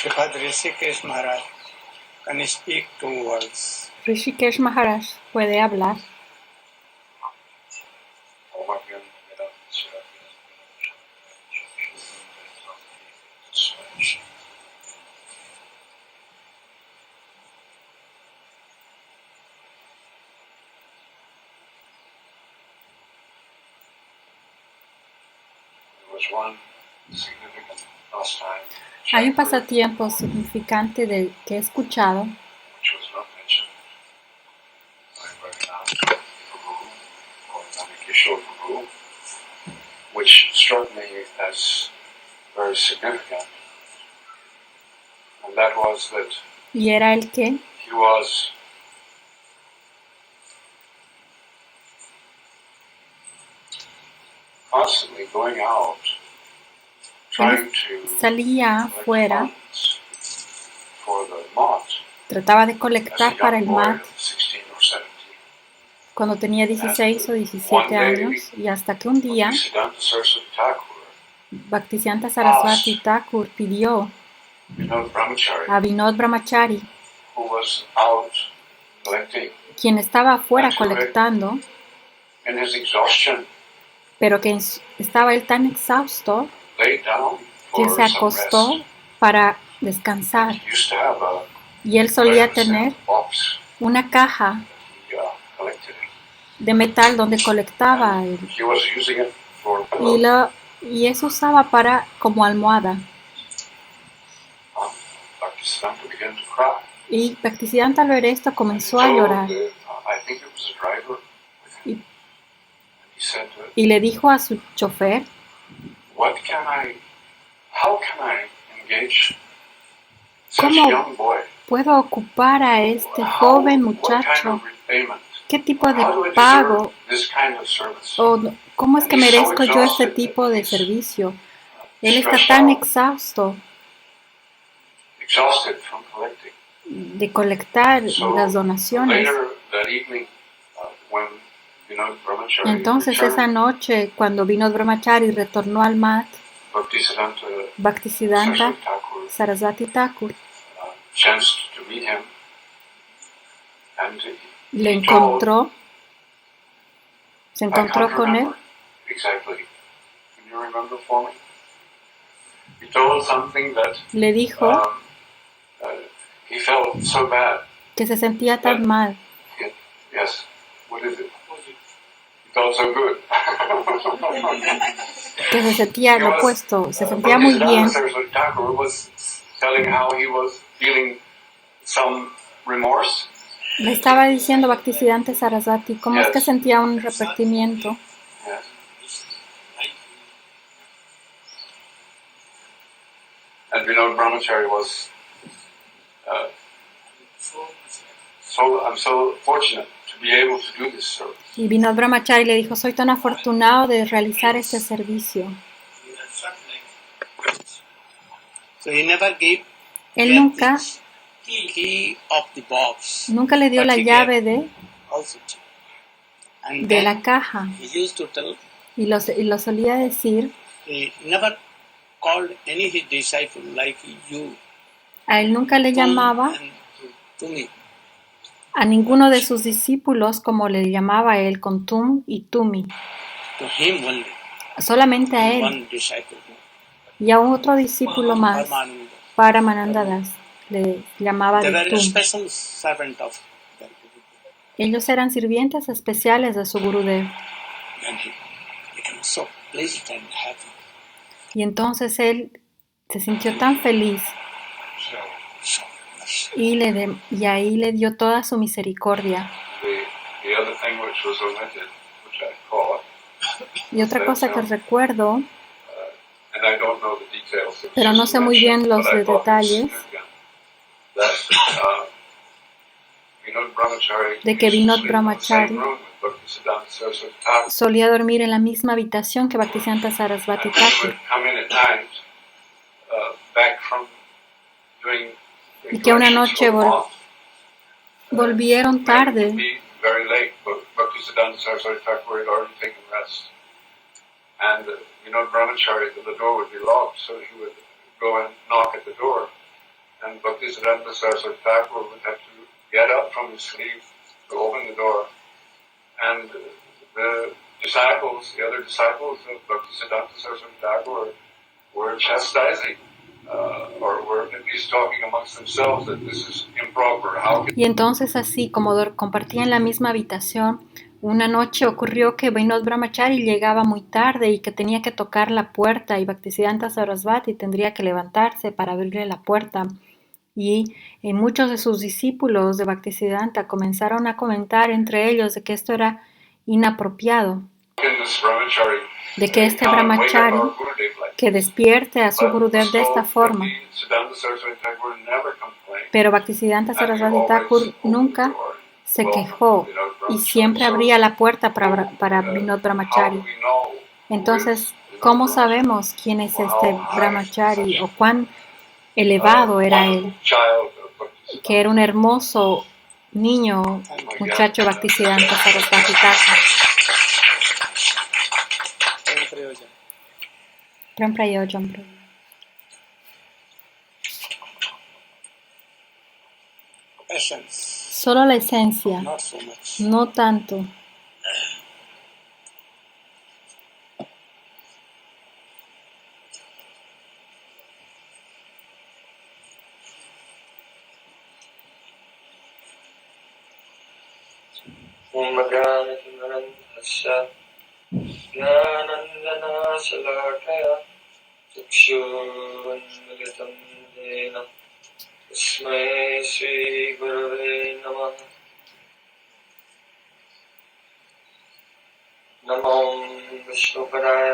Srimad Rishikesh Maharaj can speak 2 words. Rishikesh Maharaj puede hablar. Hay un pasatiempo significante que he escuchado, which struck me as very significant, and that was that y era el que he was constantly going out, trying to salía afuera, for the Mott trataba de as a colectar para young el boy MAT of 16 or 17. cuando tenía 16 o 17 años, y hasta que un día Bhaktisiddhanta Saraswati Thakur, Bhaktisiddhanta Saraswati Thakur pidió Vinod Brahmachari, a Vinod Brahmachari, who was out collecting, quien estaba afuera colectando, in his exhaustion, pero que estaba él tan exhausto laid down que for se some acostó rest. para descansar. He used to have a Y él solía tener box. una caja He collected it. de metal donde colectaba él, He was using it for pillow. y eso usaba para como almohada. Bhaktisiddhanta began to cry. Y Bhaktisiddhanta al ver esto comenzó a Told llorar I think it was a driver. y, He said, y le dijo a su chofer, how can I engage such ¿cómo a young boy? puedo ocupar a este joven What kind muchacho? of repayment? ¿Qué tipo de How do I pago? deserve this kind of service? ¿O cómo es que And he's so merezco yo este exhausted, tipo de he's servicio? Él está stressed tan out, exhausto exhausted from collecting. de colectar So las donaciones. later that evening, when Vinod Brahmachari Entonces esa returned, noche, cuando Vinod Brahmachari retornó al MAT, Bhaktisiddhanta Bhaktisiddhanta Saraswati Thakur chanced to meet him, and le he told, se I encontró can't con él. remember exactly. Can you remember for me? He told something that Le dijo he felt so bad. que se sentía tan mal, Yes. What is it? He felt so good. que se sentía He lo was- opuesto, se sentía muy bien. Bhaktisiddhanta Saraswati Thakur was telling how he was feeling some remorse. Le estaba diciendo Bhaktisiddhanta Saraswati cómo es que Yes. sentía un arrepentimiento. Yes. And Vinod Brahmachari was I'm so fortunate to be able to do this service. Y Vinod Brahmachari le dijo, soy tan afortunado de realizar este servicio. So he never gave Él nunca key of the box. le dio but la he llave gave also. And de then la caja he used to tell, y lo solía decir. he never called any his disciple like you. A él nunca le llamaba And to me. a ninguno de sus discípulos como le llamaba él con Tum y Tumi, To him only. solamente a él One disciple. y a otro discípulo más, Paramananda. Paramananda Das, le llamaba They de were a Tum. special servant of their Guru. Ellos eran sirvientes especiales de su Gurudev. And he became so pleased and happy. Y entonces él se sintió tan feliz So much. y ahí le dio toda su misericordia. The other thing which was omitted, which I caught, Y otra cosa que recuerdo, and I don't know the details, it was pero no just sé muy bien mentioned, los but I thought it was detalles, significant, that Vinod Brahmachari de que used to Vinod sleep in the Brahmachari same room with Bhaktisiddhanta Saraswati Thakur. solía dormir en la misma habitación que Bhaktisiddhanta Saraswati And he Thakur, would come in at night, back from doing y que una collections noche for the Mott. volvieron It would tarde be very late, but Bhaktisiddhanta Saraswati Thakur had already taken rest. And Vinod Brahmachari, the door would be locked, so he would go and knock at the door. and Bhaktisiddhanta Saraswati Thakur would have to get up from his sleep to open the door. And the disciples, the other disciples of Bhaktisiddhanta Saraswati Thakur were chastising, or were at least talking amongst themselves that this is improper. How can Y entonces así como compartían la misma habitación, una noche ocurrió que Vinod Brahmachari llegaba muy tarde y que tenía que tocar la puerta y Bhaktisiddhanta Sarasvati tendría que levantarse para abrirle la puerta. Y muchos de sus discípulos de Bhaktisiddhanta comenzaron a comentar entre ellos de que esto era inapropiado, this brahmachari de que este come and wake up brahmachari our Gurudev like que despierte a su But Gurudev de esta forma. Bhaktisiddhanta Saraswati Thakur never complained. Pero Bhaktisiddhanta And he Sarasvati always Thakur opened the nunca door. se Welcome, quejó Vinod y Brahmachari. siempre abría la puerta para Vinod How do Brahmachari. we know who Entonces, is Vinod ¿cómo Brahmachari? sabemos quién es Or este how high Brahmachari such o cuán elevado era wonderful él? child of Bhaktisiddhanta. Que era un hermoso niño, muchacho Bhaktisiddhanta Sarasvati Thakur. Prem Prayojam Prabhu. Essence, Solo la esencia, not so much. no tanto. ज्ञानञ्जनाशलाकया चक्षुरुन्मिलितं येन तस्मै श्रीगुरवे नमः। नमो विष्णुपदाय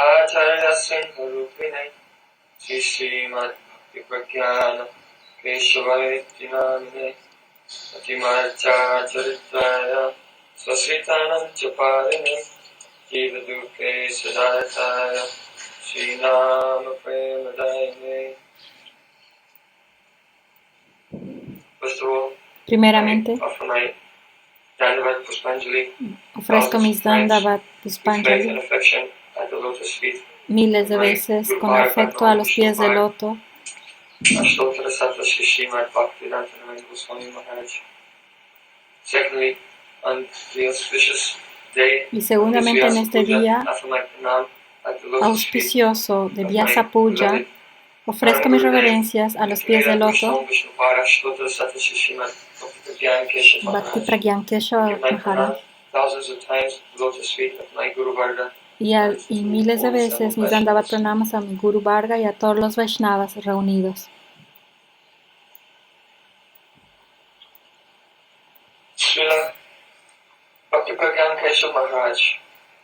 आचार्यसिंहरूपिणे श्रीमद्भक्तिप्रज्ञान केशवैत्तिनामिने अतिमार्चाचरित्राय स्वसितानञ्चपालिने जीवदुःखे सदाचाय श्रीनामप्रेमदायिने। First of all, Primeramente, I offer my Dandavat Puspanjali, ofrezco mis Dandavat with faith Puspanjali and affection at the lotus feet. miles de veces con afecto a los pies del loto Ashtottara Sattva Shri Srimad Bhaktivedanta Goswami Maharaj. Secondly, on the auspicious day, y segundamente en este día I offer my pranam at the lotus feet auspicioso de of Vyasa my Puja, beloved ofrezco mis reverencias a los pies del loto Bhakti Pragyan Keshava Maharaj y miles de veces mis Dandavat Pranamas a mi Guru Varga y a todos los Vaishnavas reunidos.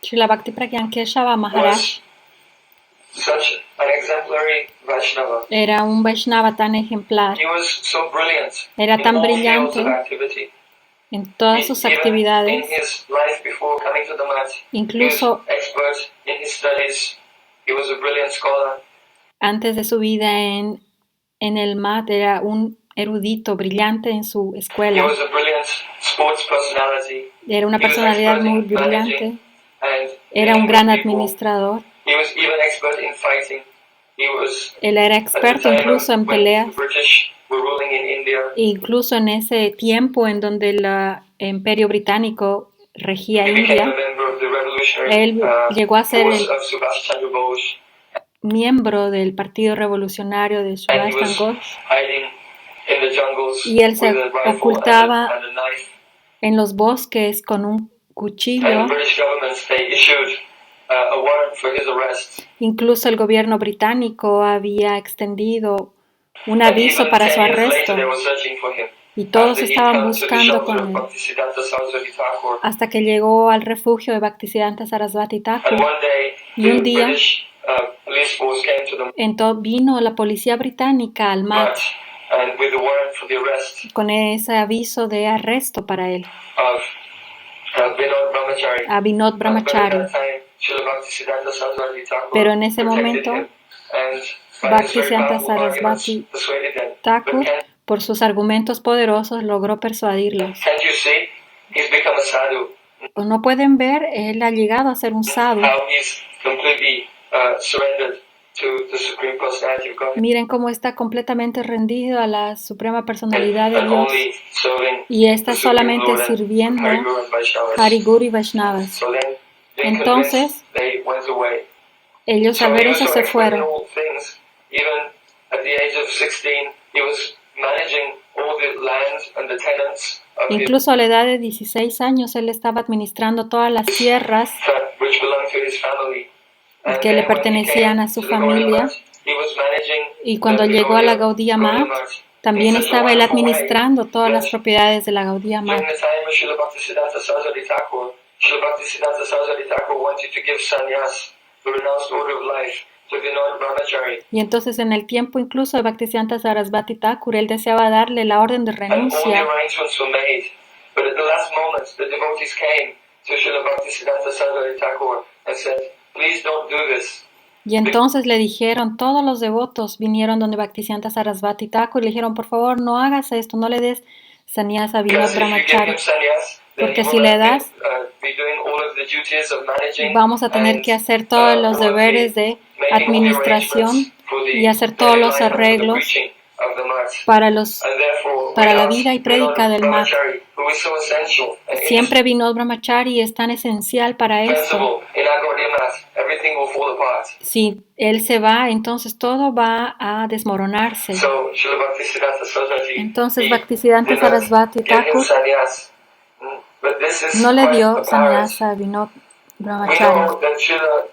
Srila Bhakti Pragyan Keshava Maharaj Such an exemplary Vaishnava. era un Vaishnava tan ejemplar, He was so brilliant era in tan all fields brillante of activity. en todas sus Even actividades, in his life before coming to the mat, incluso he was expert in his studies. He was a brilliant scholar. antes de su vida en el mat, era un erudito brillante en su He escuela, was a brilliant sports personality. era una He was personalidad expert muy in brillante, managing and era un dealing gran with people. administrador, He was even expert in fighting. He was él era at the experto time incluso en when peleas, the British were ruling in India. incluso en ese tiempo en donde el Imperio Británico regía He became a India, member of the revolutionary él llegó a ser force el of Subhash Chandra Bose, miembro del Partido Revolucionario de and Subhash he was Chandra Bose, hiding in the jungles y él se with a rifle ocultaba and a knife. en los bosques con un And cuchillo. the British government they issued a warrant for his arrest. Incluso el gobierno británico había extendido un And aviso even para su 10 years later, arresto they were searching for him. y todos After he estaban come to the buscando shelter con of él Bhaktisiddhanta Saraswati Thakur. hasta que llegó al refugio de Bhaktisiddhanta Sarasvati And Thakur. one day, Y un the día British police force came to the entonces vino la policía británica al mat mat and with the warrant for the arrest con ese aviso de arresto para él, of Vinod Brahmachari. a Vinod But at Brahmachari. that time, Srila Bhaktisiddhanta Saraswati Thakur Pero en ese protected momento, him, and by his very Bhaktisiddhanta powerful arguments, Sarasvati persuaded them. Thakur, But por sus argumentos poderosos, logró persuadirlos. can't you see? He's become a sadhu. ¿O no pueden ver? Él ha llegado a ser un sadhu. How he's completely surrendered to the Supreme Personality of God. Miren cómo está completamente rendido a la Suprema Personalidad de And Dios only serving y está the Supreme solamente Lord and sirviendo Hari Guru and Vaishnavas. Hari Guru y Vaishnavas. So then, being Entonces, convinced, they went away. ellos So al ver he was eso so se expert in fueron. all things. Even at the age of 16, he was managing all the lands and the tenants of his Incluso a la edad de 16 años, él estaba administrando todas las tierras which belonged to his family. And que le then when he pertenecían came a su to the Gaudiya familia. Math, he was managing Y cuando the llegó a la Gaudiya Gaudiya Math, también in such a estaba él wonderful way administrando todas las that propiedades de la Gaudiya during Math. the time of Srila Bhaktisiddhanta Saraswati Thakur, Srila Bhaktisiddhanta Saraswati Thakur wanted to give sannyas, the renounced order of life, to Vinod Brahmachari. Y entonces en el tiempo incluso de Bhaktisiddhanta Sarasvati Thakur, él deseaba darle la orden de And all the renuncia. arrangements were made. But at the last moment, the devotees came to Srila Bhaktisiddhanta Saraswati Thakur and said, please don't do this. Y entonces le dijeron, todos los devotos vinieron donde Bhaktisiddhanta Sarasvati Thakur y le dijeron, por favor, no hagas esto, no le des sannyas a Vinod Because if you give Brahmachari, him sannyas, then he porque will si le das, be doing all of the duties of managing vamos a tener and, que hacer todos los will be deberes de making all the administración arrangements for the y hacer todos daily los life and for the arreglos preaching of the mass. para And therefore, para la without vida y prédica Vinod del Math. Brahmachari, who is so essential and Siempre Vinod Brahmachari es tan esencial para esto. indispensable in our Gaudiya Math, everything will fall apart. Si él se va, entonces todo va a desmoronarse. So, Srila Bhaktisiddhanta Saraswati, Entonces he Bhaktisiddhanta did not Sarasvati give him Thakur sannyas. But this is no le quite dio apparent. sannyas a Vinod We Brahmachari. know that Srila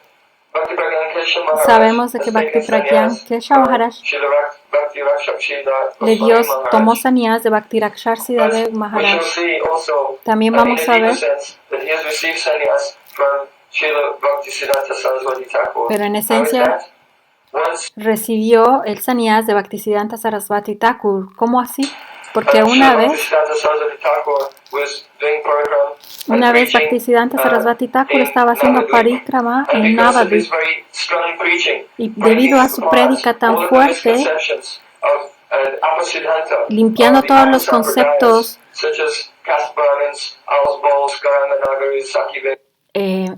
Bhakti Pragyan Kesha Maharaj Sabemos de que has Bhakti taken Pragyan sannyas Kesha from Maharaj Srila Bhakti Rakshakshida le Goswami tomó Maharaj. sannyas de Bhakti Rakshakshida But Dev we shall Maharaj. see also, También in vamos a a deeper ver, sense, that he has received sannyas from Srila Bhaktisiddhanta Saraswati Thakur. pero en How is esencia that? Once recibió el sannyas de Bhaktisiddhanta Sarasvati Thakur. ¿Cómo así? Porque Srila Bhaktisiddhanta Saraswati Thakur was doing program and una vez preaching, Bhaktisiddhanta Sarasvati Thakur in estaba haciendo Navadvip. parikrama And en because of Navadvip his very strong preaching, y debido a su prédica tan all of the fuerte, misconceptions of Apasiddhanta, limpiando of the todos los Apasambradayas, conceptos such as caste Brahmins, Owls, Balls, Garanga, Nagaris, Sakive,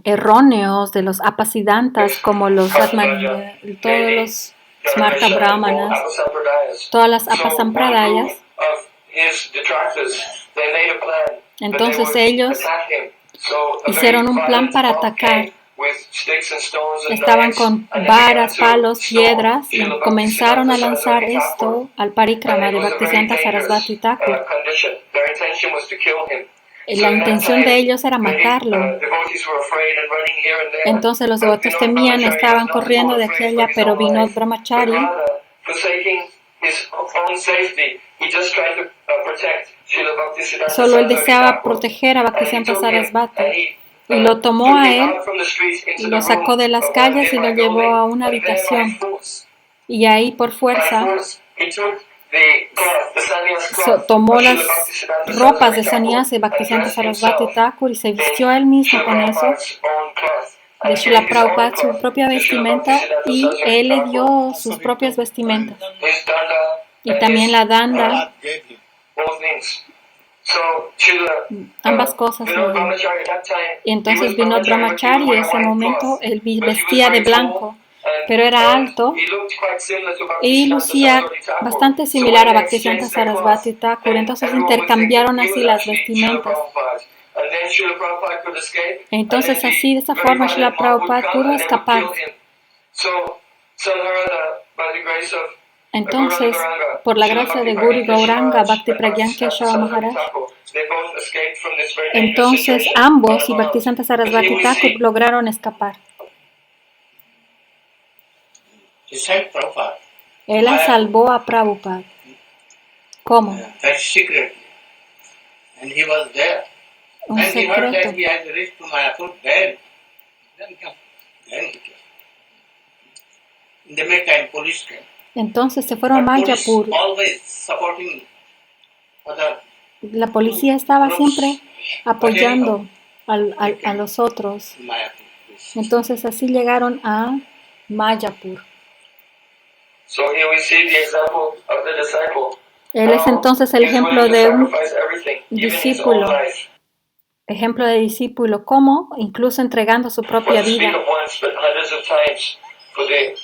erróneos de los apasidantas como los Atman, todos los Smarta Brahmanas, Apasambradayas. todas las So, one apasampradayas. group of his detractors, they made a plan that they Entonces would ellos attack him. So, a hicieron very un plan violent para mob atacar. came with sticks and stones and Estaban knives, con and they varas, began to palos, storm piedras y Srila comenzaron a Bhaktisiddhanta lanzar Saraswati esto Thakur. al And parikrama it de was a very Bhaktisiddhanta dangerous Sarasvati Thakur. condition. Their intention was to kill him. So La in that intención de time, ellos era many matarlo. devotees were afraid and running here and there. Entonces los But devotos Vinod temían, Brahmachari estaban was not corriendo at de all afraid aquella, for his pero own Vinod life, but Brahmachari, rather, forsaking his own safety, he just tried to protect Srila Bhaktisiddhanta solo él Saraswati deseaba Thakur. proteger a And he Bhaktisiddhanta took him Sarasvati and he y lo tomó took a him él out from the streets into y the lo sacó room de las of one calles y lo nearby llevó building. a una And there by habitación force, y ahí por fuerza he took the cloth, the sannyas cloth tomó of las Srila Bhaktisiddhanta ropas de Saraswati Thakur sannyas de and Bhaktisiddhanta dressed Sarasvati himself Thakur y se in vistió él mismo Srila con eso, Prabhupada's own cloth de and Srila gave his own Prabhupada su cloth propia to Srila vestimenta Bhaktisiddhanta y Saraswati él le Thakur, dio sus propias vestimentas his danda y and también his la danda, God gave him. all things. So, Srila ambas cosas. Vinod Brahmachari at that time, Y he entonces was Vinod but he Brahmachari wore en a ese white momento cloth. él But he was vestía de very tall blanco, and pero era alto he looked quite similar to y Bhaktisiddhanta lucía Saraswati Thakur. bastante So similar a when they Bhaktisiddhanta exchanged their Sarasvati cloth, Thakur. then Entonces everyone would think that intercambiaron he así was las actually Srila vestimentas. Prabhupada. And then Srila Prabhupada could escape, and then Entonces the así, de esa very forma, violent Srila mob would Prabhupada come pudo and they would escapar. kill him. So, somehow or other, by the grace of Entonces, Guru Gauranga, por la Srila gracia Bhakti de Guru Pragyan Kesha Gauranga, Maharaj, Bhakti and Pragyan Bhaktisiddhanta Kesha Saraswati Maharaj, Thakur, they both escaped from this very dangerous entonces situation ambos y unharmed. Bhaktisiddhanta But here Sarasvati we Thakur see lograron escapar. He saved Prabhupada. Él la salvó a Prabhupada. ¿Cómo? Very secretly. And he was there. Un When he heard secreto. that he had reached to Mayapur, then come. Then he came. In the meantime, police came. Entonces se fueron a But police Mayapur. always supporting other. La policía estaba siempre apoyando a los otros. Mayapur. Entonces así llegaron a Mayapur. So here we see the example of the disciple. Él es entonces el He's willing ejemplo to de un sacrifice everything, even his discípulo. own life. ejemplo de discípulo, cómo incluso entregando su propia What to speak vida. of once, but hundreds of times for the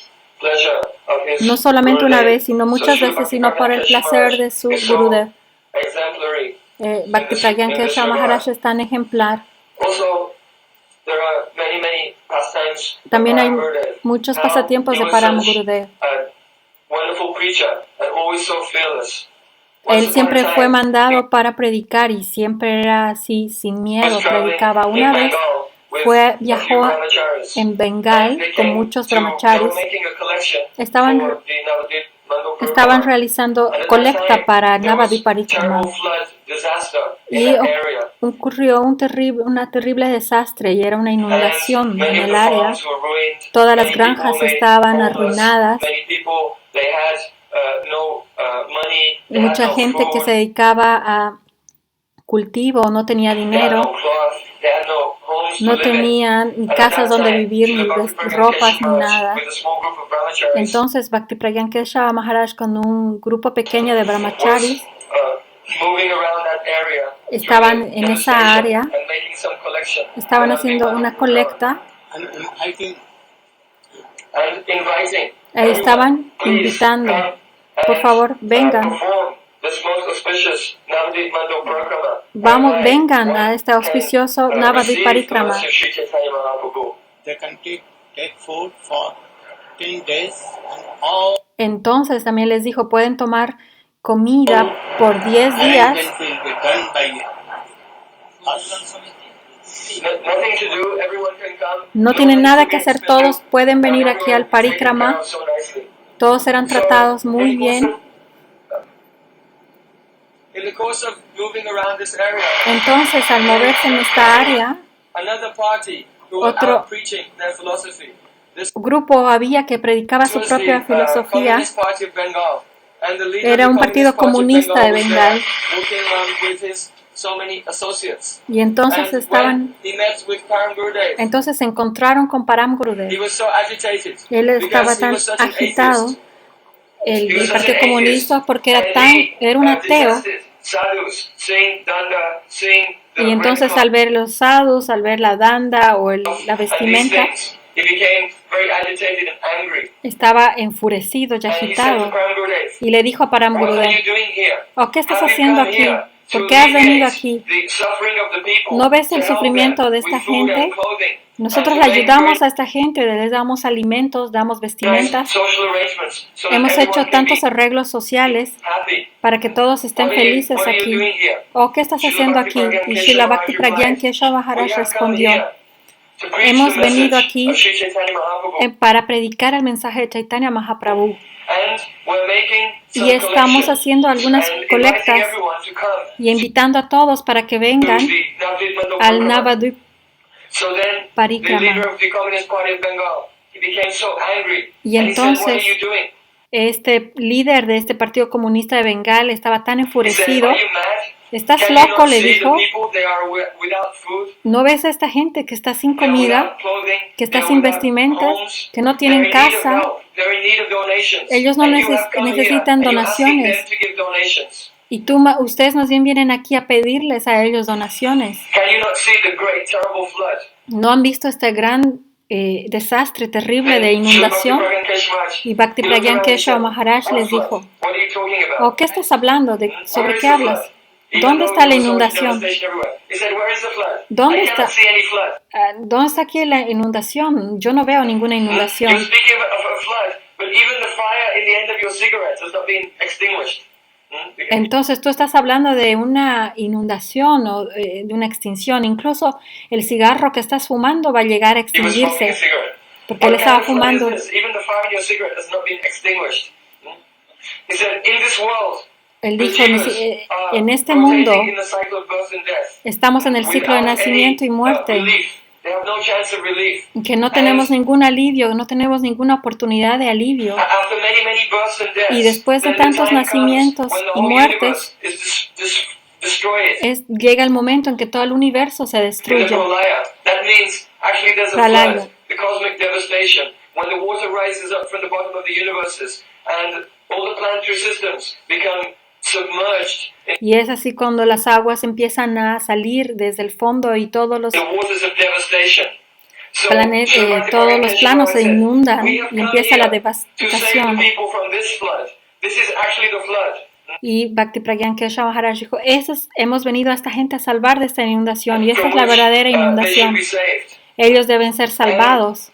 pleasure of his no solamente una Gurudev. vez, sino So muchas Srila veces, sino por el Bhaktivedanta placer de Maharaj su is so Gurudev. exemplary. Bhakti Pragyan Keshav Maharaj es tan ejemplar. Also, there are many pastimes of También hay Param Gurudev. muchos How pasatiempos he de was Param such Gurudev. a wonderful preacher and always so fearless. Él Once upon a siempre fue time, mandado para predicar y siempre era así, sin miedo, was traveling predicaba. in Una vez Bengal with fue, a few viajó brahmacharis. en And Bengal they con came muchos they brahmacharis. were making a collection Estaban, for the Navadvip Mandal estaban Parikrama. realizando And at that colecta time, para there was Navadvip Parikrama. terrible flood disaster in Y that area. ocurrió una terrible desastre y era una And inundación many en of el the área. farms were ruined. Todas las Many people granjas made estaban homeless. arruinadas. Many people, they had no money, they had Mucha no gente que food, se dedicaba a cultivo no tenía they had dinero, no cloth, they had no homes to no live in. tenían ni And at casas that donde time, vivir, ni Srila Bhakti Pragyan ropas, Keshav ni Maharaj, nada. with a small group of brahmacharis, Entonces Bhakti Pragyan Keshav Maharaj con un grupo pequeño de was brahmacharis moving around that area, estaban through the en esa devastation área, and making some collection estaban for haciendo people una who colecta And I think and inviting estaban everyone, please invitando, come por and favor, vengan, perform this most auspicious Navadvip Mandal Parikrama. vamos, whereby vengan one a este can, auspicioso Navadvip receive the Parikrama. blessing of Sri Chaitanya Mahaprabhu. they can take food for 10 days and all Entonces también les dijo, pueden tomar comida por 10 días. arrangements will be done by us. Nothing to do, everyone can come. No tienen nada que hacer todos, pueden venir aquí al Parikrama. Todos serán tratados muy bien. In the course of moving around this area, Entonces, al moverse en esta área, another party who were Otro- out preaching their philosophy. This grupo había que predicaba su was propia the filosofía. Communist Party of Bengal. And the leader Era of un the partido Communist Party of comunista de was Bengal. there, walking around with his so many associates. Y entonces And estaban, when he met with Param Gurudev, entonces se encontraron con Param he Gurudev. was so agitated Él estaba because he tan was such an agitado, atheist. el He was such Partido an Comunista, atheist. porque And era un ateo. detested sadhus, seeing danda, seeing the Y entonces red al ver los sadhus, al ver la danda o la cloth and these vestimenta, things, he became very agitated and angry. estaba enfurecido y And he said to agitado. Param Gurudev, Y le dijo a Param "What are Gurudev, you doing here? ¿o qué estás Have you haciendo come aquí? here ¿Por to qué has venido alleviate aquí? the suffering of the people, ¿No ves el to help sufrimiento them de esta with food and gente? clothing, Nosotros and le to make ayudamos a great esta gente, les damos alimentos, damos nice vestimentas. social arrangements so that Hemos everyone hecho can tantos be arreglos sociales happy? para que todos estén What are you felices doing aquí. here?" ¿O qué estás Srila haciendo Bhakti aquí? Pragyan Y Keshav Srila Maharaj Bhakti Pragyan replied, Keshav Maharaj "We have come respondió, here to preach hemos the venido message aquí of Sri Chaitanya Mahaprabhu, para predicar el mensaje de Chaitanya Mahaprabhu. and we're making some Y estamos collections haciendo algunas and inviting colectas everyone to come y invitando a todos para que to vengan the Navadvip Mandal al Parikrama." Navadvip So then, the Parikrama. leader of the Communist Party of Bengal, he became so angry, Y and he said, "What are entonces, you doing?" este líder de este partido comunista de Bengal estaba tan He said, enfurecido. "Are you mad? ¿Estás Can you loco?", not le see dijo. the people? They are without food, ¿No ves a esta gente que está sin they are comida, without clothing, que está they are sin without vestimentas, homes, que no they're tienen in need of casa? help, they're in need of donations, Ellos no and you have come here, necesitan and you're asking them donaciones. to give donations. Y ustedes más bien vienen aquí a pedirles a ellos donaciones. Can you not see the great, terrible flood? ¿No han visto este gran desastre terrible de Then Srila inundación? Bhakti Pragyan Keshav Maharaj, Y Bhakti he looked Pragyan around and he Keshav said, Maharaj "What les flood? dijo, What are you talking about? ¿o qué estás hablando? ¿Sobre Where is qué the hablas? flood?" Even ¿Dónde though está la there was so much inundación? devastation everywhere. He said, "Where is the flood? ¿Dónde I está? cannot see any flood." ¿Dónde está aquí la inundación? Yo no veo ninguna You're inundación. speaking of a flood, but even the fire in the end of your cigarettes has not been extinguished. Entonces tú estás hablando de una inundación o de una extinción. Incluso el cigarro que estás fumando va a llegar a He was smoking a extinguirse cigarette. porque él What kind estaba of flood fumando. is this? Even the fire in your cigarette has not been extinguished. He said, "In this world, Él the dijo, jivas are en este rotating mundo in the cycle of birth and death, estamos en el ciclo de without nacimiento y any muerte, relief. They have no chance of relief. que no tenemos ningún alivio, no tenemos ninguna oportunidad de alivio. After many births and deaths, Y después de then the tantos time comes nacimientos when the y whole muertes, universe is destroyed. llega el momento en que todo el universo se In the destruye. pralaya. That means actually there's a Pralaya. flood, the cosmic devastation, when the water rises up from the bottom of the universes and all the planetary systems become submerged in Y es así cuando las aguas empiezan a salir desde el fondo y todos los the waters of devastation. todos los planos se inundan y empieza la devastación. Y Bhakti Pragyan Keshav Maharaj dijo, hemos venido a esta gente a salvar de esta inundación y esta es la verdadera inundación. Ellos deben ser salvados.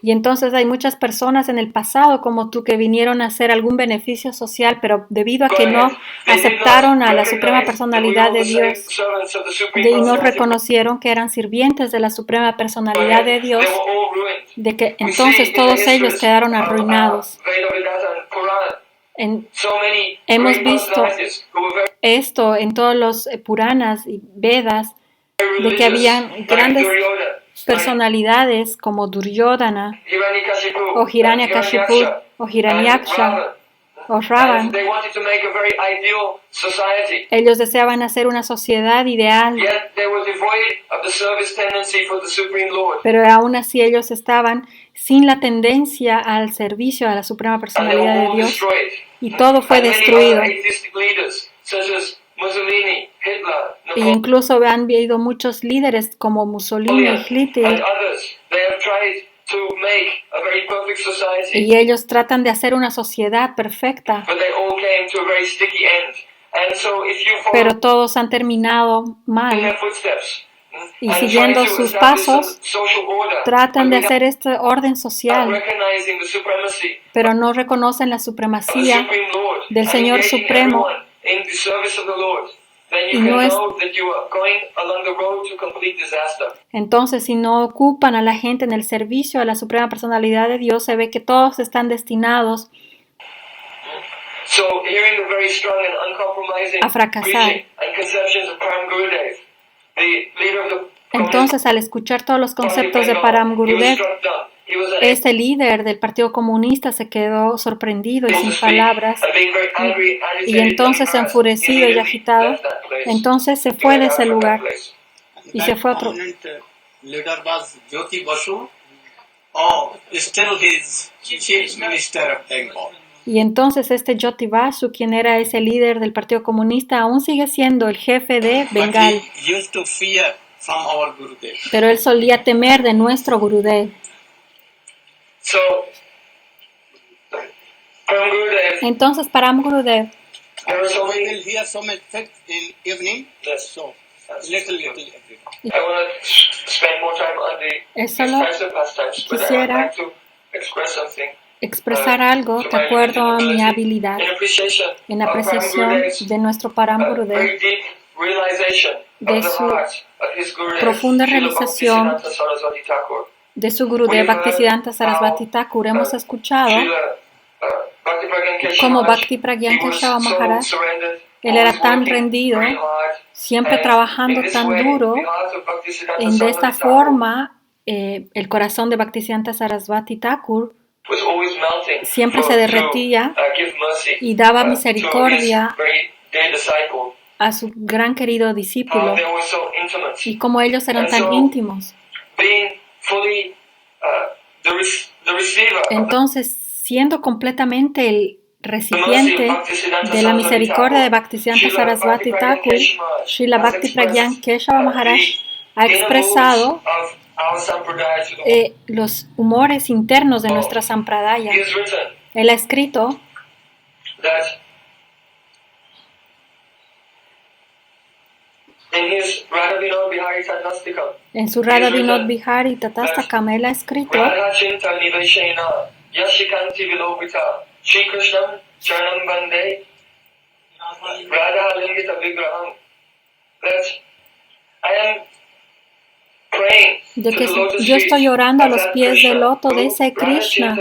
Y entonces hay muchas personas en el pasado como tú que vinieron a hacer algún beneficio social, pero debido a que no aceptaron a la Suprema Personalidad de Dios y no reconocieron que eran sirvientes de la Suprema Personalidad de Dios, de que entonces todos ellos quedaron arruinados. Hemos visto esto en todos los Puranas y Vedas, de que habían grandes personalidades como Duryodhana o Hiranyakashipu o Hiranyaksha o Ravan. Ellos deseaban hacer una sociedad ideal, pero aún así ellos estaban sin la tendencia al servicio a la Suprema Personalidad de Dios y todo fue destruido. E incluso han habido muchos líderes como Mussolini y Hitler, y ellos tratan de hacer una sociedad perfecta, pero todos han terminado mal. Y siguiendo sus pasos, tratan de hacer este orden social, pero no reconocen la supremacía del Señor Supremo. Y no es... Entonces, si no ocupan a la gente en el servicio a la Suprema Personalidad de Dios, se ve que todos están destinados a fracasar. Entonces, al escuchar todos los conceptos de Param Gurudev, ese líder del Partido Comunista se quedó sorprendido y sin palabras, y entonces enfurecido y agitado, entonces se fue de ese lugar y se fue a otro. Y entonces este Jyoti Basu, quien era ese líder del Partido Comunista, aún sigue siendo el jefe de Bengal. Pero él solía temer de nuestro Gurudev. Entonces, Param Gurudev, solo quisiera expresar algo de acuerdo a mi habilidad, en apreciación de nuestro Param Gurudev, de su profunda realización de su Gurudev Bhaktisiddhanta Sarasvati Thakur. Hemos escuchado como Bhakti Pragyan Keshav Maharaj, él era tan rendido, siempre trabajando tan duro, y de esta forma el corazón de Bhaktisiddhanta Sarasvati Thakur siempre se derretía y daba misericordia a su gran querido discípulo, y como ellos eran tan íntimos. Entonces, siendo completamente el recipiente de la misericordia de Bhaktisiddhanta Sarasvati Thakur, Srila Bhakti Pragyan Keshav Maharaj ha expresado los humores internos de nuestra sampradaya. Él ha escrito en su Radha Vinod Bihari Tatastakam, él ha escrito de que yo estoy orando a los pies del loto de ese Krishna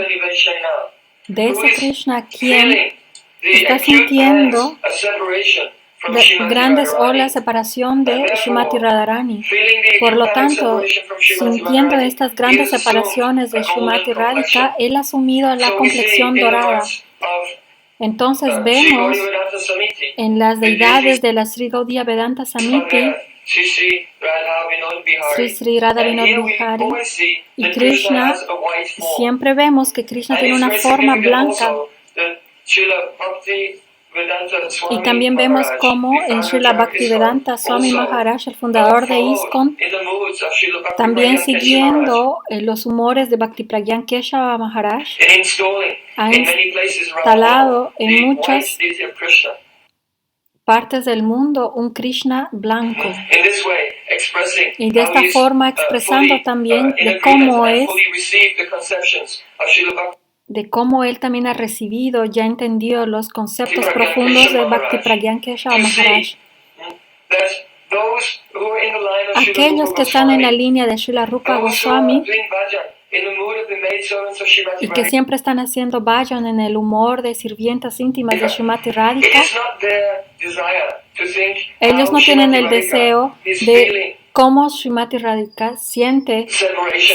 quien está sintiendo grandes olas de separación de Srimati Radharani. Por lo tanto, sintiendo estas grandes separaciones de Srimati Radhika, él ha asumido la complexión dorada. Entonces vemos en las deidades de la Sri Gaudiya Vedanta Samiti, Sri Sri Radha Vinod Bihari y Krishna, siempre vemos que Krishna tiene una forma blanca Y también vemos cómo en Srila Bhaktivedanta Swami Maharaj, el fundador de ISKCON, también siguiendo los humores de Bhaktipragyan Keshava Maharaj, ha instalado en muchas partes del mundo un Krishna blanco. Y de esta forma expresando también de cómo él también ha recibido, ya entendido los conceptos profundos de Bhaktipragyan Keshava Maharaj. Aquellos que están en la línea de Srila Rupa Goswami y que siempre están haciendo bhajan en el humor de sirvientas íntimas de Srimati Radhika, ellos no tienen el deseo de cómo Srimati Radhika siente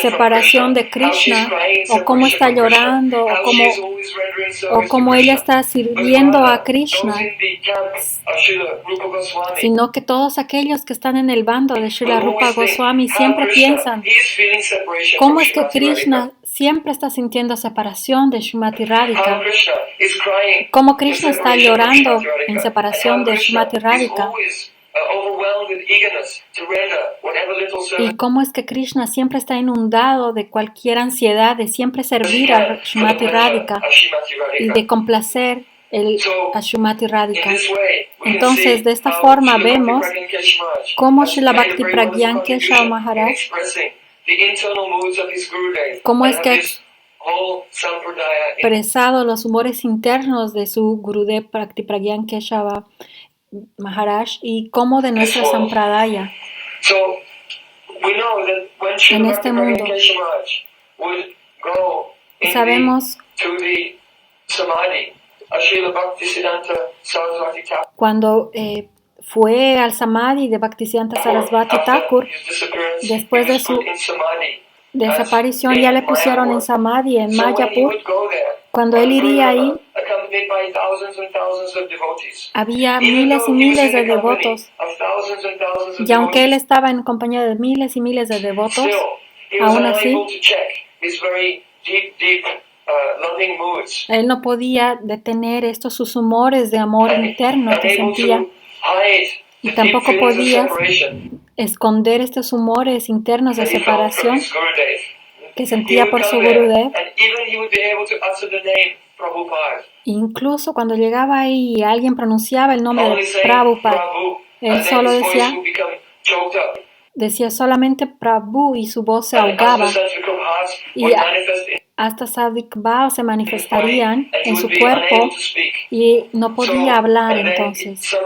separación de Krishna, o cómo está llorando, o cómo ella está sirviendo a Krishna, sino que todos aquellos que están en el bando de Srila Rupa Goswami siempre piensan cómo es que Krishna siempre está sintiendo separación de Srimati Radhika, cómo Krishna está llorando en separación de Srimati Radhika, y cómo es que Krishna siempre está inundado de cualquier ansiedad de siempre servir a Srimati Radhika y de complacer a Srimati Radhika. Entonces, de esta forma vemos cómo Srila Bhaktipragyan Keshava Maharaj, cómo es que ha expresado los humores internos de su Gurudev Bhaktipragyan Keshava Maharaj y cómo de nuestra Sampradaya en este mundo. Sabemos cuando fue al Samadhi de Bhaktisiddhanta Sarasvati Thakur, después de su desaparición ya le pusieron en Samadhi en Mayapur. Cuando él iría ahí, había miles y miles de devotos. Y aunque él estaba en compañía de miles y miles de devotos, aún así, él no podía detener estos sus humores de amor interno que sentía. Y tampoco podía esconder estos humores internos de separación que sentía por su Gurudev. Incluso cuando llegaba ahí y alguien pronunciaba el nombre de Prabhupada, él solo decía solamente Prabhu y su voz se ahogaba. Y hasta Sadhik Bhav se manifestarían en su cuerpo y no podía hablar entonces.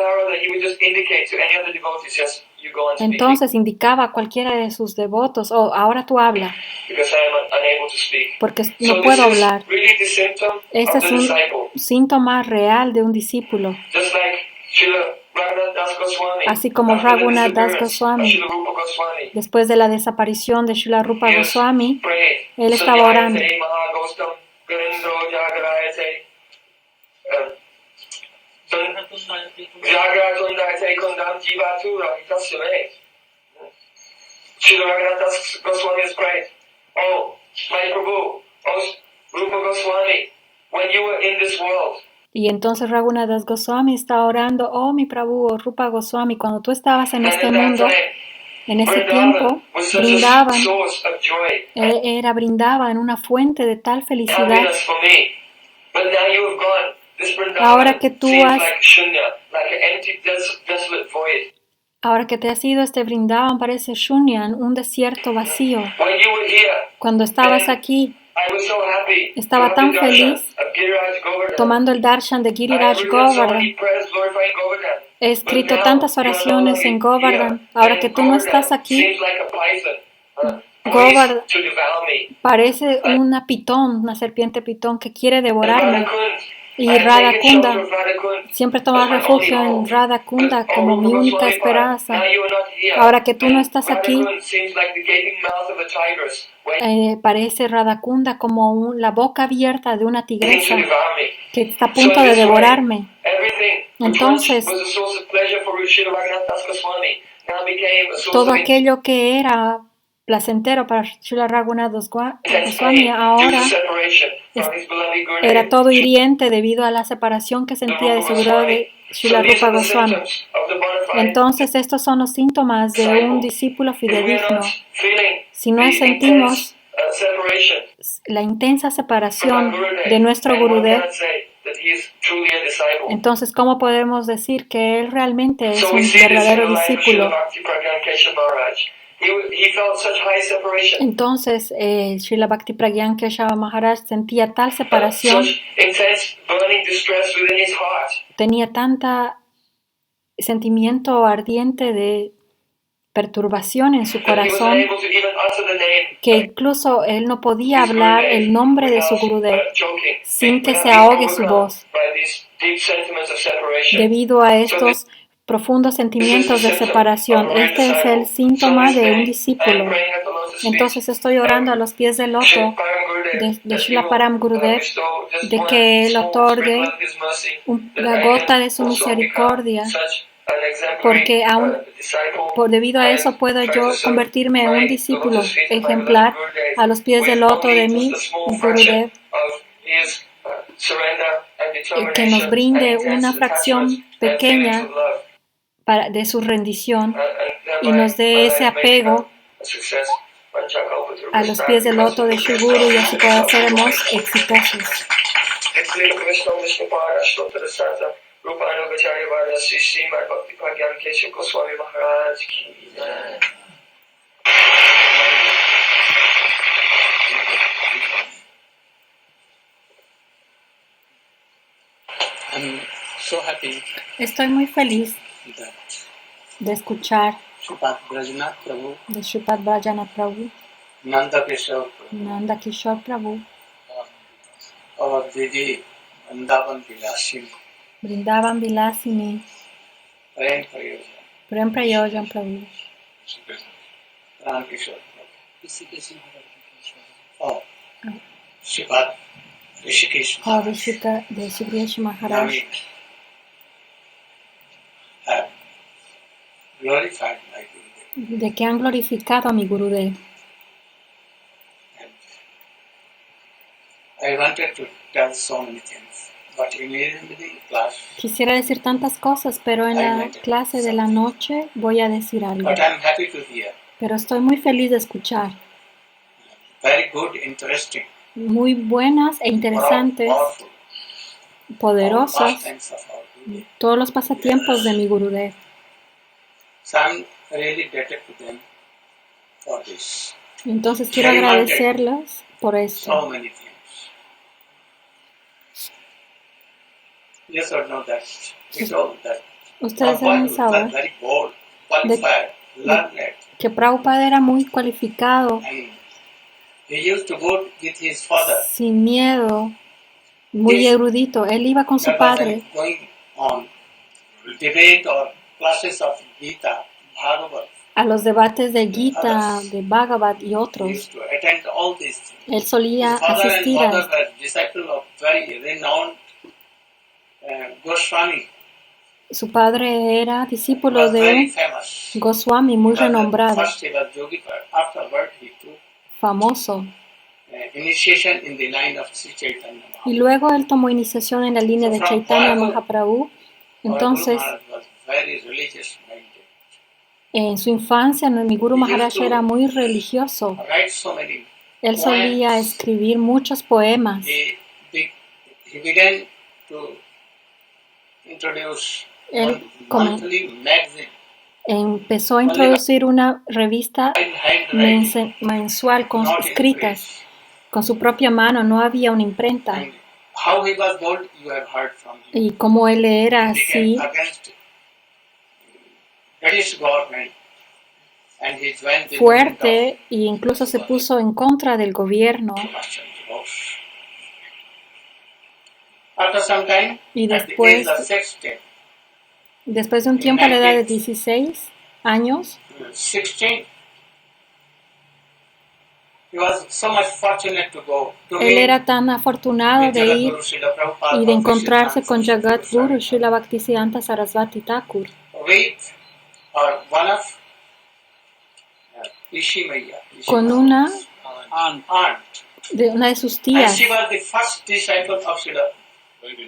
Entonces indicaba a cualquiera de sus devotos, oh, ahora tú habla, porque no puedo hablar. Este es un síntoma real de un discípulo. Así como Raghunath Das Goswami, después de la desaparición de Srila Rupa Goswami, él estaba orando. Srila Raghunath Das Goswami is praying, "Oh, my Prabhu, oh Rupa Goswami, when you were in this world." Y entonces Raghunath Das Goswami está orando, oh mi Prabhu, oh Rupa Goswami, cuando tú estabas en este mundo, en ese tiempo, Brindavan una fuente de tal felicidad. Ahora que tú ahora que te has ido, este Vrindavan parece Shunyan, un desierto vacío. Cuando estabas aquí, estaba tan feliz tomando el darshan de Giriraj Govardhan. He escrito tantas oraciones en Govardhan. Ahora que tú no estás aquí, Govardhan parece una pitón, una serpiente pitón que quiere devorarme. Y Radha Kunda, siempre tomaba refugio en Radha Kunda como mi única esperanza. Ahora que tú no estás aquí, parece Radha Kunda como la boca abierta de una tigresa que está a punto de devorarme. Entonces, todo aquello que era placentero para Srila Raghunath intense Goswami, pain due ahora to separation from his beloved era Gurudev. todo hiriente debido a la separación que sentía de su Guru de Srila So these Rupa are the Goswami. symptoms of the bona fide Entonces estos son los síntomas de un discípulo If we are fidedigno. not feeling Si no the sentimos intense separation la intensa from our separación Gurudev, de nuestro then one Gurudev, cannot say that he is truly a disciple. entonces ¿cómo podemos decir que él realmente es So we un see this in verdadero the life of Srila discípulo? Bhakti Pragyan Keshav Maharaj. He felt such high separation, Entonces Srila Bhakti Pragyan Keshava Maharaj sentía tal separación, such intense burning distress within his heart. tenía tanta sentimiento ardiente de perturbación en su That he was corazón, unable to even utter the name que incluso él no podía of his hablar Gurudev el nombre de su without, Gurudev choking, sin que without se being ahogue su overcome voz, by these deep sentiments of separation. debido a estos profundos sentimientos de separación. Este es el síntoma de un discípulo. Entonces estoy orando a los pies del loto de Srila Param Gurudev, de que Él otorgue una gota de su misericordia, porque aún debido a eso puedo yo convertirme en un discípulo ejemplar a los pies del loto de mi Gurudev, que nos brinde una fracción pequeña de su rendición y nos dé ese apego a los pies del loto de Shri Guru, y así pueda seremos exitosos. I'm so happy Estoy muy feliz that de escuchar Sripad Brajnath Prabhu, de Sripad Brajanath Prabhu, Nanda Keshava Prabhu, Nanda Kishore Prabhu, our Didi Vrindavan Vilasini, Vrindavan Vilasini, Prem Prayojan, Prem Prayojan Prabhu, Ram Kishore Prabhu. Oh, Sripad Rishikesh o de Maharaj. de Shivresh Maharaj, Nami have glorified my Gurudev. de que han glorificado a mi Gurudev. And I wanted to tell so many things, but immediately in class, Quisiera decir tantas cosas, pero en la clase de la noche voy a decir algo. but I'm happy to hear. Pero estoy muy feliz de escuchar. Very good, interesting, Muy buenas e interesantes, powerful, all poderosas, pastimes of our Gurudev. todos los pasatiempos de mi Gurudev. So I'm really indebted to them for this. Entonces quiero agradecerles por esto. So many things. Yes or no, that we told that Ustedes one deben who saber was very bold, qualified, learned, que Prabhupada era muy cualificado, and he used to go with his father. sin miedo, muy erudito. Él iba con su There was padre going on debate or classes of Gita, Bhagavad. a los debates de Gita, de Bhagavad y He otros. used to attend all these things. Él solía His father and asistir a mother esto. were disciples of very renowned Goswami. Su padre era discípulo Was de very un famous. Goswami muy renombrado, First he was yogi, but afterward he took famoso. Initiation in the line of Sri Chaitanya Mahaprabhu. Y luego él tomó iniciación en la línea de Chaitanya Mahaprabhu. Entonces, Our Guru Maharaj was very religious minded. en su infancia, mi Guru Maharaj era muy religioso. Write so many Él solía poems. escribir muchos poemas. He began to introduce Él one monthly magazine. Empezó a introducir una revista Handwriting, mensual con not in escritas press. con su propia mano, no había una imprenta. And how he was bold, you have heard from him. Y como él era He así, became against British government, and he joined the fuerte, e incluso se puso en contra del gobierno. movement of Bose. After some time, Y at the age después, of 60, después de un tiempo, a la edad de 16 años, 16, he was so much fortunate to go to él meet era tan afortunado with de ir Jagadguru Srila Prabhupada y de of encontrarse Siddhanta con Jagat Goswami. Guru Srila Bhaktisiddhanta Sarasvati Thakur. With or one of Rishi Maya. con una Aunt. de una de sus And tías. she was the first disciple of Srila.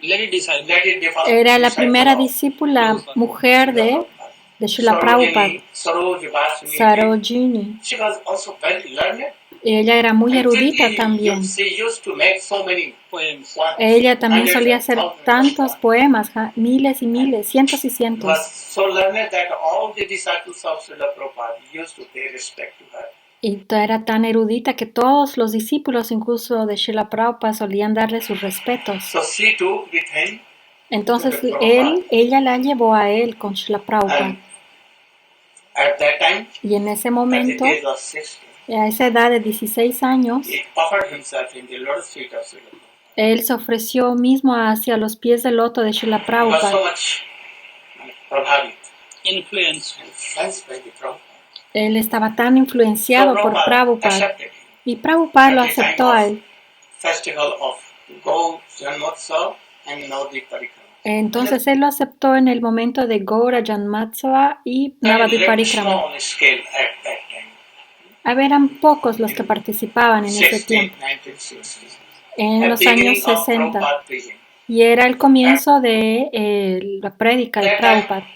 Lady disciple. Lady the first Era la disciple primera of discípula mujer de Srila Prabhupada, Sarojini, Vasuni. Sarojini. She was also very learned. Ella era muy And erudita she también. used to make so many Poems. poems. Ella también Hundreds solía and hacer thousands of tantos poems. poemas, miles y miles, cientos y Was cientos. so learned that all the disciples of Srila Prabhupada used to pay respect to her. Y era tan erudita que todos los discípulos, incluso de Srila Prabhupada, solían darle sus respetos. So she took the thing Entonces ella la llevó a él con Srila Prabhupada. and at that time, Y en ese at the momento, age of 60, a esa edad de 16 años, he offered himself in the lotus feet of Srila Prabhupada. él se ofreció mismo hacia los pies del loto de Srila He was so Prabhupada. much prabhavit Influence. and influenced by the Prabhupada. Él estaba tan influenciado por Prabhupada. accepted him. Y Prabhupada lo At the time aceptó a él. Festival of Go Janmotsav and Navadvip Parikrama. Entonces él lo aceptó en el momento de Gaura Janmatsava y Navadvip Parikrama. Small scale at that time. Eran pocos los que participaban en ese 60, tiempo, 1960. en At los beginning años of 60. Prabhupada preaching. Y era el comienzo de la prédica de Prabhupada.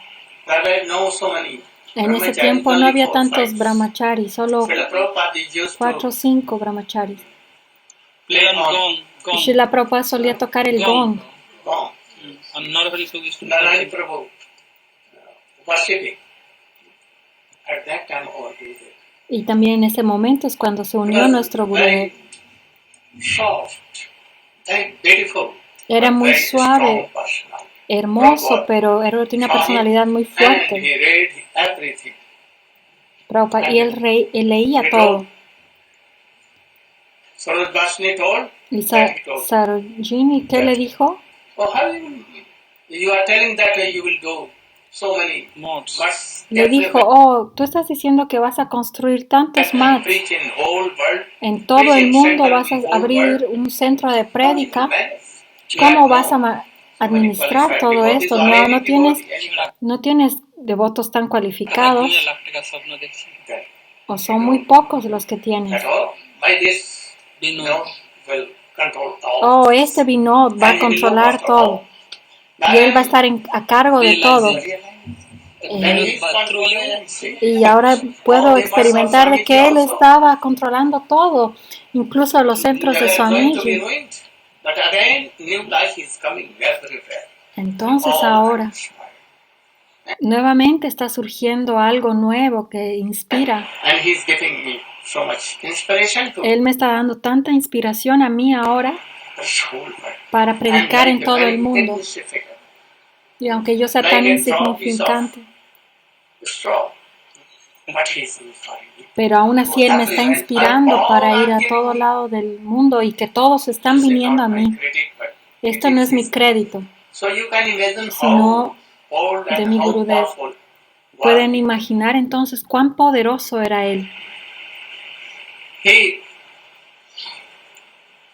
There were no so many En ese brahmacharis, tiempo no only había 4, tantos 5. brahmacharis, solo Srila Prabhupada used 4 o to 5 brahmacharis. play Gong. on Gong. Srila Prabhupada solía tocar el gong. gong. And Narahari Prabhu used to Narayana Prabhu worshipping. At that time, our Gurudev. Y también en ese momento es cuando se unió nuestro Gurudev. Very soft, very beautiful. Era but muy very suave, strong personality. hermoso, pero tenía una personalidad muy And fuerte. he read everything. Prabhupada, y él leía todo. Saroj Vasni told, Y that he told, Sarojini, ¿qué le dijo? oh, how you are telling that you will do so many mods. mats. Le dijo, oh, tú estás diciendo que vas a construir tantos mats. Preach in whole world. En todo el mundo vas a abrir un centro de prédica. ¿Cómo vas a administrar todo esto? No tienes devotos tan cualificados, o son muy pocos los que tienes. By this, Vinod. will control all. Oh, este Vinod va a controlar todo. Y él va a estar a cargo de todo. Y ahora puedo experimentar de que él estaba controlando todo, incluso los centros de Swamiji. But again, new life is coming everywhere. Entonces ahora, nuevamente está surgiendo algo nuevo que inspira. And he's giving me so much inspiration to Él me está dando tanta inspiración a mí ahora this whole world. para predicar en todo el mundo. Insignificant, Y aunque yo sea tan insignificante, strong, but he's inspiring me. pero aún así Él me está inspirando para ir a todo lado del mundo y que todos están viniendo a mí. Esto no es mi crédito, So you can imagine sino how old de and mi how Gurudev. powerful Pueden imaginar entonces cuán poderoso era Él.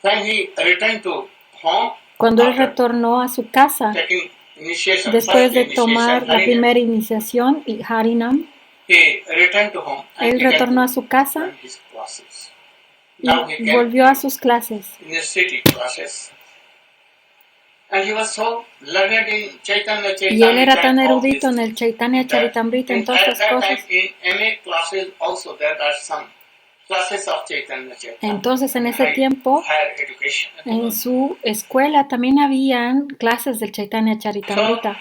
When he returned to home, Cuando Él after retornó a su casa, taking initiation, después first de initiation, tomar la Harinam, primera iniciación, y Harinam, he returned to home and Él began retornó a to su casa run his classes. y Now he came volvió a sus clases. university classes. And he was so learned in Chaitanya Y él era tan Charitamrita, all erudito these en el Chaitanya that Charitamrita, en todas at estas that time cosas. in MA classes also there are some classes of Chaitanya Charitamrita. Entonces en ese tiempo, Higher education. en su escuela también habían clases del Chaitanya Charitamrita.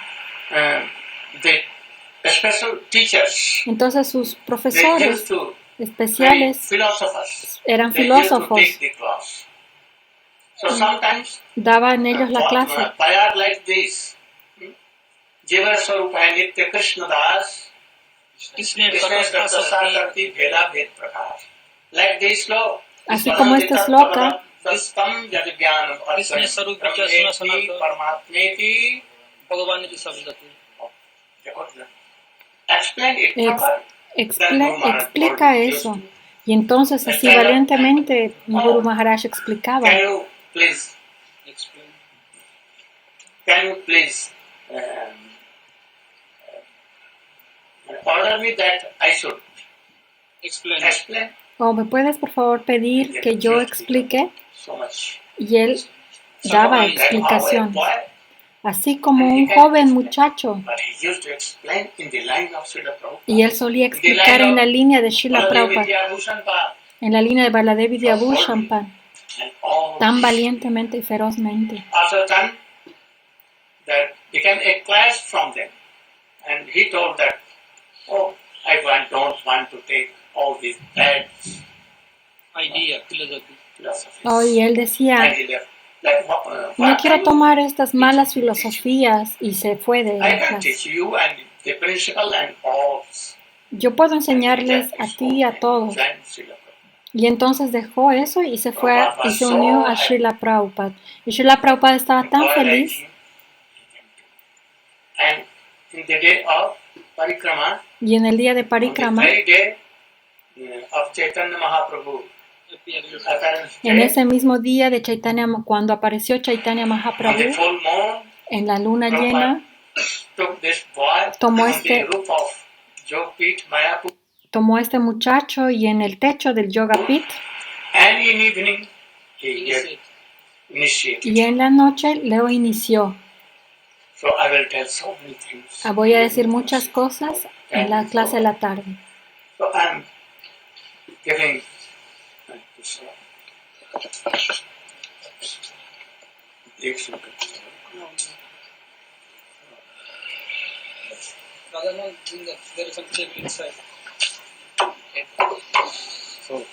The special teachers, Entonces sus they profesores used to especiales philosophers. eran They used to filósofos. take the class. So sometimes Daban ellos la clase. They are like this. Jiva Swarupa Nitya Krishna Das, Krishna Krishna Sasakarti Veda Ved Prakash. Like this slow. Así como este sloka, Sastam Jadagyanam Krishna Arpan Sarup Brahmeti Jasna Sanatana. Paramatmeti. Bhagavan ji sabdati. Explain it Ex- properly. explica eso. Y entonces así valientemente mi Guru Maharaj explicaba. Explain. Can you please order me that I should Explain. explain. ¿O me puedes por favor pedir que yo explique? So much. Y él So daba that how a explicaciones, boy, así como un joven muchacho. but he used to explain in the line of Srila Prabhupada. Y él solía explicar en la línea de Srila Prabhupada, en la línea de Baladevi de Abu Shampan, And all tan valientemente y ferozmente. after time, that became a clash from them. And he told that, oh, don't want to take all these bad Idea, philosophy. philosophies. Oh, y él decía, And he left. Like, no what quiero can tomar estas malas filosofías, y se fue de I la can clase. teach you and the principle and all. Yo puedo enseñarles a ti y a todos. Joined Srila Prabhupada. Y entonces dejó eso y se fue y se unió a Srila Prabhupada. Y Srila Prabhupada estaba tan Boy like feliz. him, he came to. And in the day of Parikrama, Y en el día de on the Parikrama, very day of Chaitanya Mahaprabhu, appearance en day, ese mismo día de Chaitanya, cuando apareció Chaitanya on the Mahaprabhu, full moon, en la luna llena, took this boy Tomó on este- the roof of Jogpit Mayapur, tomó a este muchacho y en el techo del Yoga Pit, and in evening he get Initiate. initiated. y en la noche lo inició. So I will tell so many things. Voy a decir muchas cosas en la clase de la tarde. So I'm giving this. Rather not doing that. There is some table inside. So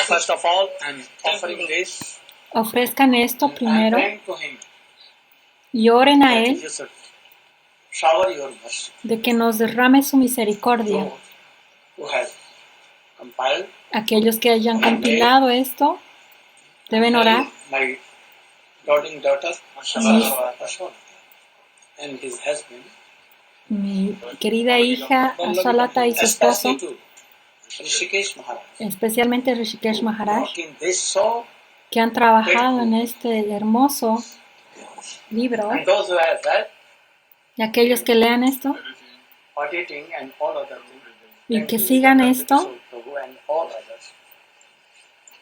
First of all, I'm offering this. Ofrezcan esto I'm primero praying to him y oren a that Él you should shower your mercy. de que nos derrame su misericordia. Those who have compiled Aquellos que hayan compilado esto deben orar. my darling daughter Ashwata, and his husband, Mi querida hija Ashalata y su esposo, especially to Rishikesh Maharaj, especialmente Rishikesh Maharaj, working this so, que han trabajado en este hermoso libro, and those who have read, y aquellos que lean esto auditing and all other things. y que sigan esto, Prabhu and all others.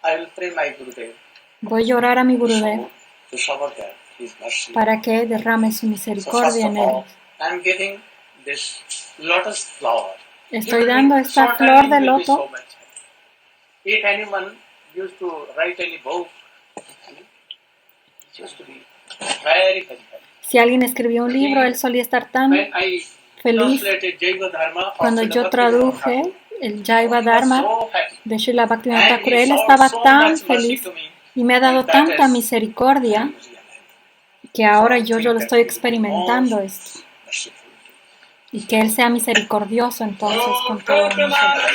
I will pray my Gurudev voy a orar a mi Gurudev to shower there his mercy. para que derrame su So first misericordia of en all, ellos. I'm giving this lotus flower. Estoy dando esta flor de loto. If anyone used to write any book, it used to be very, very happy. Si alguien escribió un libro, él solía estar tan When I feliz. translated Jaiva Dharma, Cuando of yo Srila traduje Bhaktivinoda el Jaiva Thakur, he was Dharma so happy. de Srila Bhaktivinoda And Thakur, he él showed estaba so tan much mercy feliz to me, y me ha dado and that tanta is- misericordia que ahora yo lo estoy experimentando esto. merciful. Y que Él sea misericordioso entonces con todos nosotros.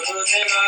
Guru Deva